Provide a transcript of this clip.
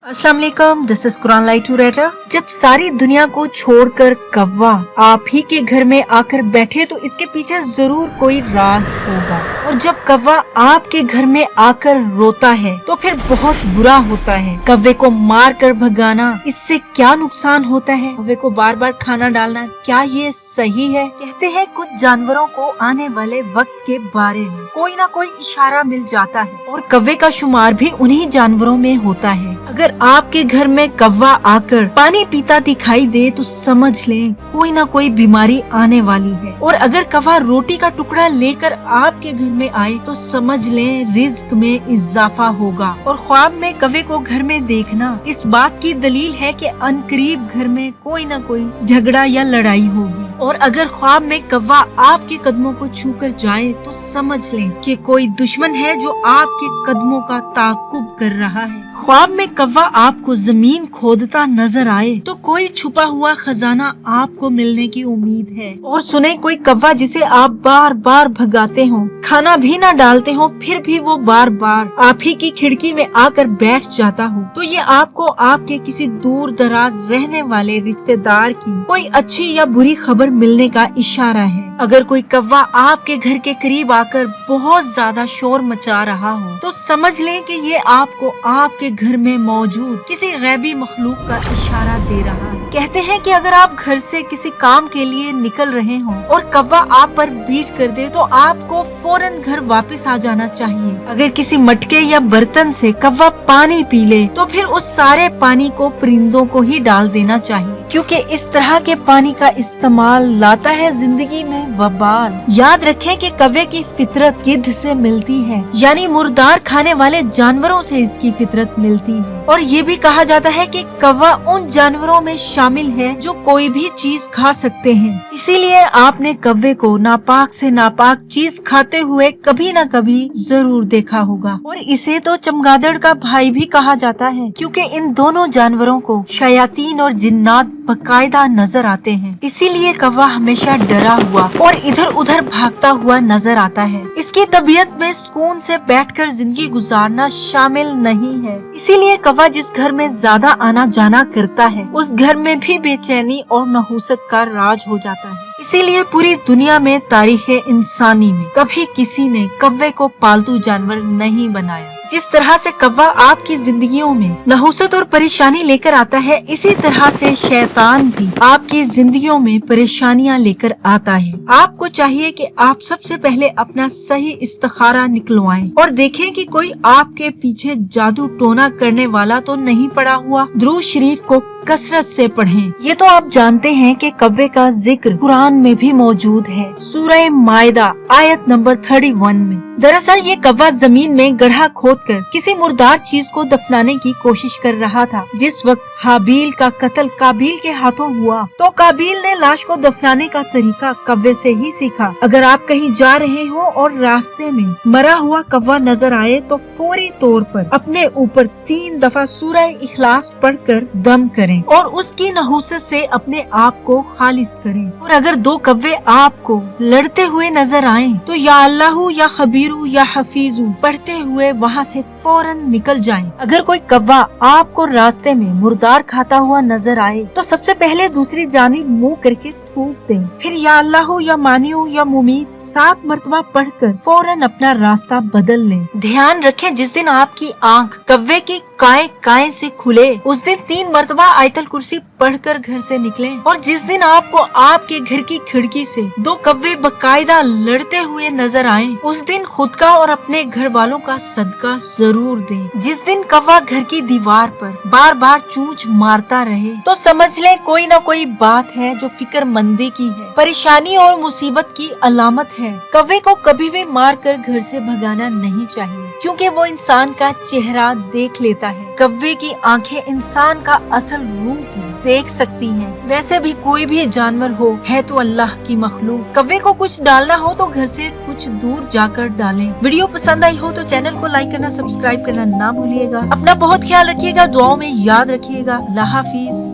अस्सलाम वालेकुम, this is Quran light raider. जब सारी दुनिया को छोड़कर कौवा आप ही के घर में आकर बैठे तो इसके पीछे जरूर कोई राज होगा। और जब कौवा आपके घर में आकर रोता है तो फिर बहुत बुरा होता है। कौवे को मार कर भगाना, इससे क्या नुकसान होता है? कौवे को बार बार खाना डालना, क्या ये सही है? कहते हैं कुछ जानवरों को आने वाले वक्त के बारे में कोई ना कोई इशारा मिल जाता है और कौवे का शुमार भी उन्हीं जानवरों में होता है। अगर आपके घर में कौवा आकर पानी पीता दिखाई दे तो समझ लें कोई ना कोई बीमारी आने वाली है। और अगर कौवा रोटी का टुकड़ा लेकर आपके घर में आए तो समझ लें रिज्क में इजाफा होगा। और ख्वाब में कौवे को घर में देखना इस बात की दलील है कि अनकरीब घर में कोई ना कोई झगड़ा या लड़ाई होगी। और अगर ख्वाब में कौवा आपके कदमों को छू कर जाए तो समझ लें कि कोई दुश्मन है जो आपके कदमों का ताकुब कर रहा है। ख्वाब में कौवा आपको जमीन खोदता नजर आए तो कोई छुपा हुआ खजाना आपको मिलने की उम्मीद है। और सुने कोई कौवा जिसे आप बार बार भगाते हो, खाना भी ना डालते हो, फिर भी वो बार बार आप ही की खिड़की में आकर बैठ जाता हो, तो ये आपको आपके किसी दूर दराज रहने वाले रिश्तेदार की कोई अच्छी या बुरी खबर मिलने का इशारा है। अगर कोई कौवा आपके घर के करीब आकर बहुत ज्यादा शोर मचा रहा हो तो समझ लें कि ये आपको आपके घर में मौजूद किसी गैबी मखलूक का इशारा दे रहा है। कहते हैं कि अगर आप घर से किसी काम के लिए निकल रहे हो और कौवा आप पर बीट कर दे तो आपको फौरन घर वापस आ जाना चाहिए। अगर किसी मटके या बर्तन से कौवा पानी पी ले तो फिर उस सारे पानी को परिंदों को ही डाल देना चाहिए, क्योंकि इस तरह के पानी का इस्तेमाल लाता है जिंदगी में वबाल। याद रखें कि कौवे की फितरत गिद्ध से मिलती है, यानी मुर्दार खाने वाले जानवरों से इसकी फितरत मिलती है। और ये भी कहा जाता है कि कौवा उन जानवरों में शामिल है जो कोई भी चीज खा सकते हैं। इसीलिए आपने कौवे को नापाक से नापाक चीज खाते हुए कभी न कभी जरूर देखा होगा। और इसे तो चमगादड़ का भाई भी कहा जाता है, क्योंकि इन दोनों जानवरों को शयातीन और जिन्नात बकायदा नजर आते हैं। इसीलिए कौवा हमेशा डरा हुआ और इधर उधर भागता हुआ नजर आता है। इसकी तबीयत में सुकून से बैठकर जिंदगी गुजारना शामिल नहीं है। इसीलिए कौवा जिस घर में ज्यादा आना जाना करता है उस घर में भी बेचैनी और नहुसत का राज हो जाता है। इसीलिए पूरी दुनिया में तारीख इंसानी में कभी किसी ने कौवे को पालतू जानवर नहीं बनाया। जिस तरह से कौवा आपकी जिंदगियों में नहुसत और परेशानी लेकर आता है, इसी तरह से शैतान भी आपकी जिंदगियों में परेशानियां लेकर आता है। आपको चाहिए कि आप सबसे पहले अपना सही इस्तिखारा निकलवाएं और देखें कि कोई आपके पीछे जादू टोना करने वाला तो नहीं पड़ा हुआ। दुरूद शरीफ को कसरत से पढ़ें। ये तो आप जानते हैं कि कौवे का जिक्र कुरान में भी मौजूद है, सूरह माइदा आयत नंबर 31 में। दरअसल ये कौवा जमीन में गड्ढा खोदकर किसी मुर्दार चीज को दफनाने की कोशिश कर रहा था। जिस वक्त हाबील का कत्ल काबिल के हाथों हुआ तो काबिल ने लाश को दफनाने का तरीका कौवे से ही सीखा। अगर आप कहीं जा रहे हो और रास्ते में मरा हुआ कौवा नजर आए तो फौरी तौर पर अपने ऊपर 3 दफा सूरह इखलास पढ़कर दम करें और उसकी नहुसत से अपने आप को खालिस करें। और अगर 2 कौवे आपको लड़ते हुए नजर आएं तो या अल्लाहू या खबीरू या हफीजू पढ़ते हुए वहाँ से फौरन निकल जाएं। अगर कोई कौवा आपको रास्ते में मुर्दार खाता हुआ नजर आए तो सबसे पहले दूसरी जानिब मुंह करके थूक दें, फिर या अल्लाहू या मानियू या मुमीत 7 मरतबा पढ़कर फौरन अपना रास्ता बदल लें। ध्यान रखें जिस दिन आपकी आंख कौवे की काए से खुले उस दिन 3 मरतबा आयतल कुर्सी पढ़कर घर से निकलें। और जिस दिन आपको आपके घर की खिड़की से 2 कौवे बकायदा लड़ते हुए नजर आए उस दिन खुद का और अपने घर वालों का सदका जरूर दें। जिस दिन कौवा घर की दीवार पर बार बार चूंच मारता रहे तो समझ लें कोई न कोई बात है जो फिक्रमंदी की है, परेशानी और मुसीबत की अलामत है। कौवे को कभी भी मार कर घर से भगाना नहीं चाहिए, क्योंकि वो इंसान का चेहरा देख लेता है। कौवे की आंखें इंसान का असल रूप देख सकती हैं। वैसे भी कोई भी जानवर हो है तो अल्लाह की मखलूक। कौवे को कुछ डालना हो तो घर से कुछ दूर जाकर डालें। वीडियो पसंद आई हो तो चैनल को लाइक करना, सब्सक्राइब करना ना भूलिएगा। अपना बहुत ख्याल रखिएगा, दुआओं में याद रखिएगा। अल्लाह हाफिज।